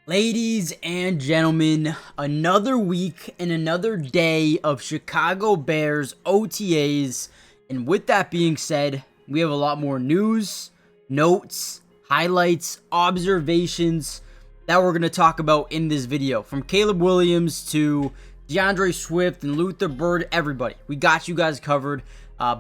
Ladies and gentlemen, another week and another day of Chicago Bears OTAs. And with that being said, we have a lot more news, notes, highlights, observations that we're going to talk about in this video. From Caleb Williams to DeAndre Swift and Luther Bird, everybody. We got you guys covered.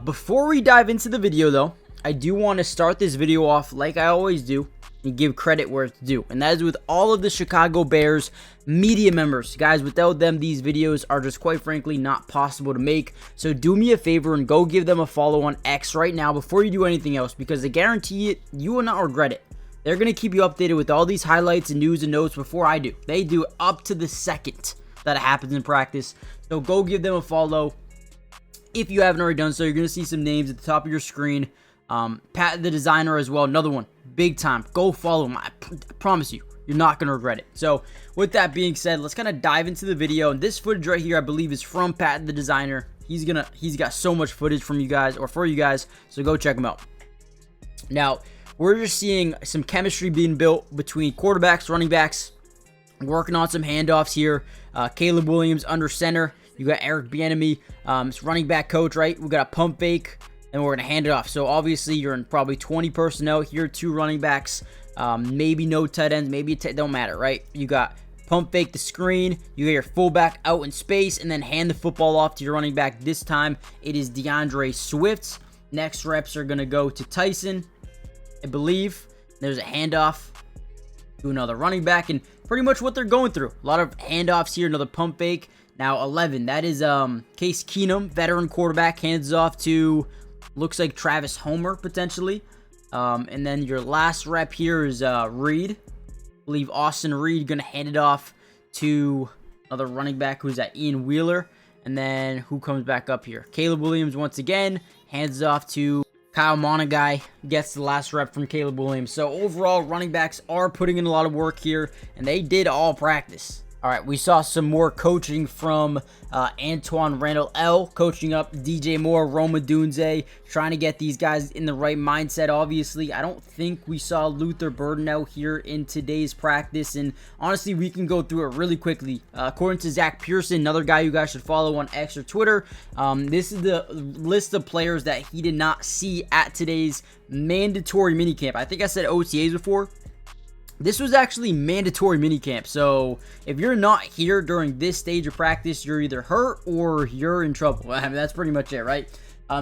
Before we dive into the video though, I do want to start this video off like I always do and give credit where it's due, and that is with all of the Chicago Bears media members. Guys, without them, these videos are just quite frankly not possible to make. So do me a favor and go give them a follow on X right now before you do anything else, because I guarantee it, you will not regret it. They're going to keep you updated with all these highlights and news and notes before I do. They do up to the second that it happens in practice. So go give them a follow. If you haven't already done so, you're going to see some names at the top of your screen. Pat the designer as well, another one, big time. Go follow him. I promise you, you're not going to regret it. So with that being said, let's kind of dive into the video. And this footage right here, I believe, is from Pat the designer. He's got so much footage from you guys, or for you guys, so go check him out. Now, we're just seeing some chemistry being built between quarterbacks, running backs, working on some handoffs here. Caleb Williams under center. You got Eric Bieniemy, running back coach, right? We got a pump fake, and we're going to hand it off. So obviously you're in probably 20 personnel here, 2 running backs, maybe no tight ends, maybe don't matter, right? You got pump fake the screen, you got your fullback out in space, and then hand the football off to your running back. This time it is DeAndre Swift. Next reps are going to go to Tyson, I believe. There's a handoff to another running back, and pretty much what they're going through. A lot of handoffs here, another pump fake. Now 11, that is Case Keenum, veteran quarterback, hands off to, looks like Travis Homer potentially. And then your last rep here is Reed. I believe Austin Reed going to hand it off to another running back who's at Ian Wheeler. And then who comes back up here? Caleb Williams once again, hands off to Kyle Monagai, gets the last rep from Caleb Williams. So overall, running backs are putting in a lot of work here, and they did all practice. All right, we saw some more coaching from Antoine Randall L, coaching up DJ Moore, Roma Dunze, trying to get these guys in the right mindset. Obviously, I don't think we saw Luther Burden out here in today's practice, and honestly, we can go through it really quickly. According to Zach Pearson, another guy you guys should follow on X or Twitter, this is the list of players that he did not see at today's mandatory minicamp. I think I said OTAs before. This was actually mandatory minicamp, so if you're not here during this stage of practice, you're either hurt or you're in trouble. I mean, that's pretty much it, right?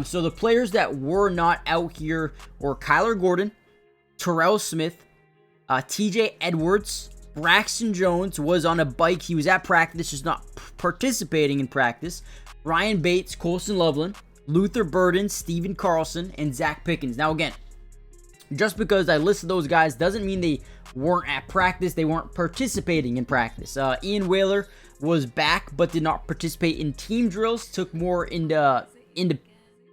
So the players that were not out here were Kyler Gordon, Terrell Smith, TJ Edwards, Braxton Jones was on a bike. He was at practice, just not participating in practice. Ryan Bates, Colson Loveland, Luther Burden, Steven Carlson, and Zach Pickens. Now again, just because I listed those guys doesn't mean they weren't at practice. They weren't participating in practice. Ian Wheeler was back but did not participate in team drills. Took more into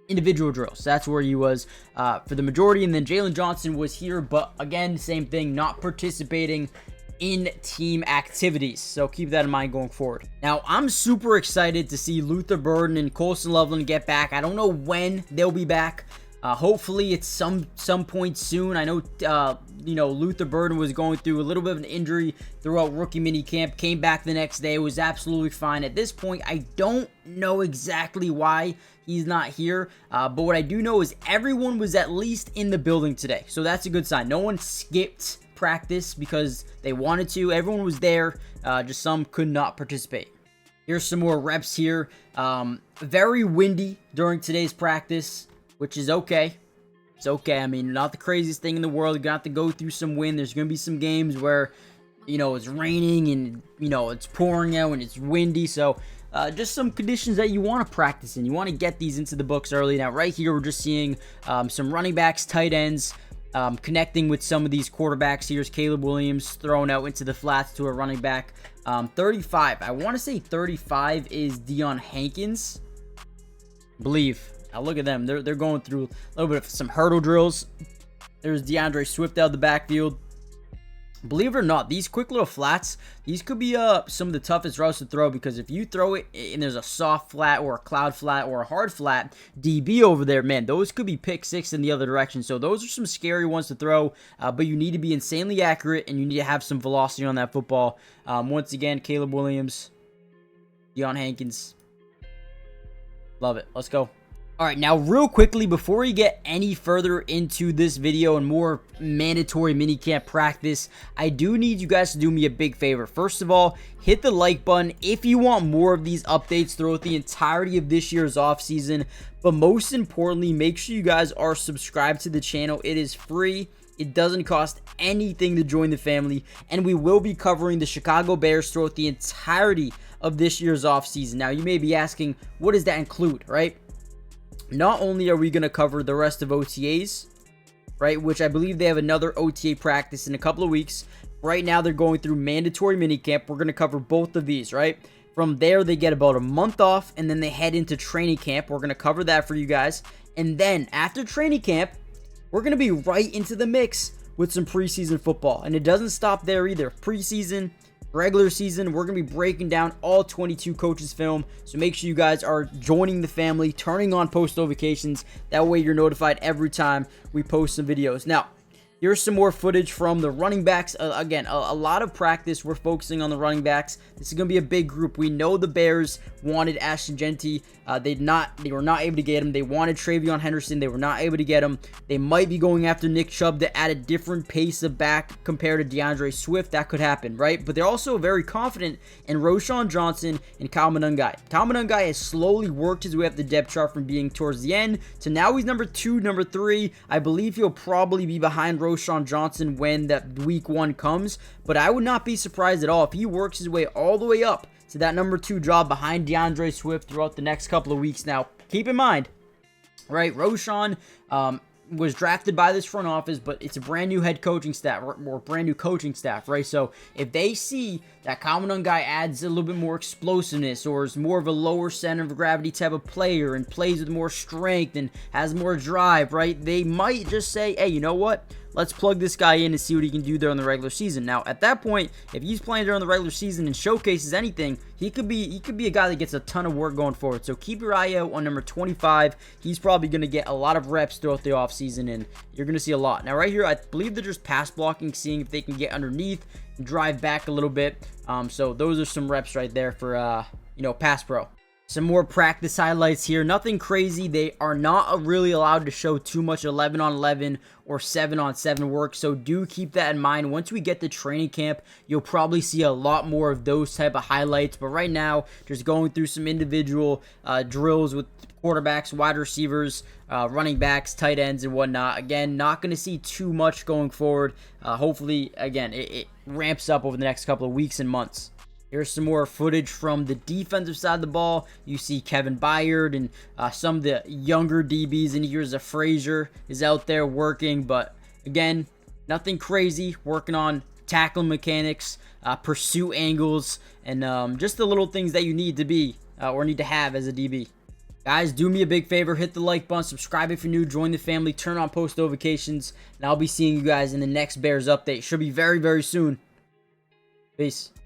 individual drills. That's where he was for the majority. And then Jalen Johnson was here, but again, same thing, not participating in team activities. So keep that in mind going forward. Now, I'm super excited to see Luther Burden and Colson Loveland get back. I don't know when they'll be back. Hopefully it's some point soon. I know, Luther Burden was going through a little bit of an injury throughout rookie minicamp. Came back the next day, was absolutely fine. At this point, I don't know exactly why he's not here. But what I do know is everyone was at least in the building today. So that's a good sign. No one skipped practice because they wanted to. Everyone was there. Just some could not participate. Here's some more reps here. Very windy during today's practice, which is okay. It's okay. I mean, not the craziest thing in the world. You're going to have to go through some wind. There's going to be some games where, it's raining and, it's pouring out and it's windy. So, just some conditions that you want to practice in. You want to get these into the books early. Now, right here, we're just seeing some running backs, tight ends, connecting with some of these quarterbacks. Here's Caleb Williams thrown out into the flats to a running back. 35. I want to say 35 is Deion Hankins. I believe. Now look at them. They're going through a little bit of some hurdle drills. There's DeAndre Swift out of the backfield. Believe it or not, these quick little flats, these could be some of the toughest routes to throw, because if you throw it and there's a soft flat or a cloud flat or a hard flat DB over there, man, those could be pick six in the other direction. So those are some scary ones to throw, but you need to be insanely accurate and you need to have some velocity on that football. Once again, Caleb Williams, Deion Hankins, love it. Let's go. All right, now real quickly, before we get any further into this video and more mandatory minicamp practice, I do need you guys to do me a big favor. First of all, hit the like button if you want more of these updates throughout the entirety of this year's offseason. But most importantly, make sure you guys are subscribed to the channel. It is free. It doesn't cost anything to join the family, and we will be covering the Chicago Bears throughout the entirety of this year's offseason. Now, you may be asking, what does that include, right? Not only are we going to cover the rest of OTAs, right, which I believe they have another OTA practice in a couple of weeks. Right now, they're going through mandatory minicamp. We're going to cover both of these, right? From there, they get about a month off, and then they head into training camp. We're going to cover that for you guys. And then, after training camp, we're going to be right into the mix with some preseason football. And it doesn't stop there either. Preseason, regular season, we're going to be breaking down all 22 coaches' film. So make sure you guys are joining the family, turning on post notifications. That way you're notified every time we post some videos. Now, here's some more footage from the running backs. Again, a lot of practice. We're focusing on the running backs. This is going to be a big group. We know the Bears wanted Ashton Jeanty. They were not able to get him. They wanted Travion Henderson. They were not able to get him. They might be going after Nick Chubb to add a different pace of back compared to DeAndre Swift. That could happen, right? But they're also very confident in Roschon Johnson and Kyle Monangai. Kyle Monangai has slowly worked his way up the depth chart from being towards the end to now he's number 2, number 3. I believe he'll probably be behind Roschon Johnson when that week 1 comes, but I would not be surprised at all if he works his way all the way up to that number 2 job behind DeAndre Swift throughout the next couple of weeks. Now, keep in mind, right, Roschon was drafted by this front office, but it's a brand new head coaching staff or brand new coaching staff, right? So if they see that Kyle Monangai adds a little bit more explosiveness or is more of a lower center of gravity type of player and plays with more strength and has more drive, right, they might just say, hey, you know what? Let's plug this guy in and see what he can do there in the regular season. Now, at that point, if he's playing during the regular season and showcases anything, he could be a guy that gets a ton of work going forward. So keep your eye out on number 25. He's probably going to get a lot of reps throughout the offseason, and you're going to see a lot. Now, right here, I believe they're just pass blocking, seeing if they can get underneath and drive back a little bit. So those are some reps right there for, pass pro. Some more practice highlights here. Nothing crazy. They are not really allowed to show too much 11-on-11 or 7-on-7 work, so do keep that in mind. Once we get to training camp, you'll probably see a lot more of those type of highlights, but right now, just going through some individual drills with quarterbacks, wide receivers, running backs, tight ends, and whatnot. Again, not going to see too much going forward. Hopefully, again, it ramps up over the next couple of weeks and months. Here's some more footage from the defensive side of the ball. You see Kevin Byard and some of the younger DBs, and here's a Frazier is out there working. But again, nothing crazy. Working on tackling mechanics, pursuit angles, and just the little things that you need to be or need to have as a DB. Guys, do me a big favor. Hit the like button. Subscribe if you're new. Join the family. Turn on post notifications. And I'll be seeing you guys in the next Bears update. Should be very, very soon. Peace.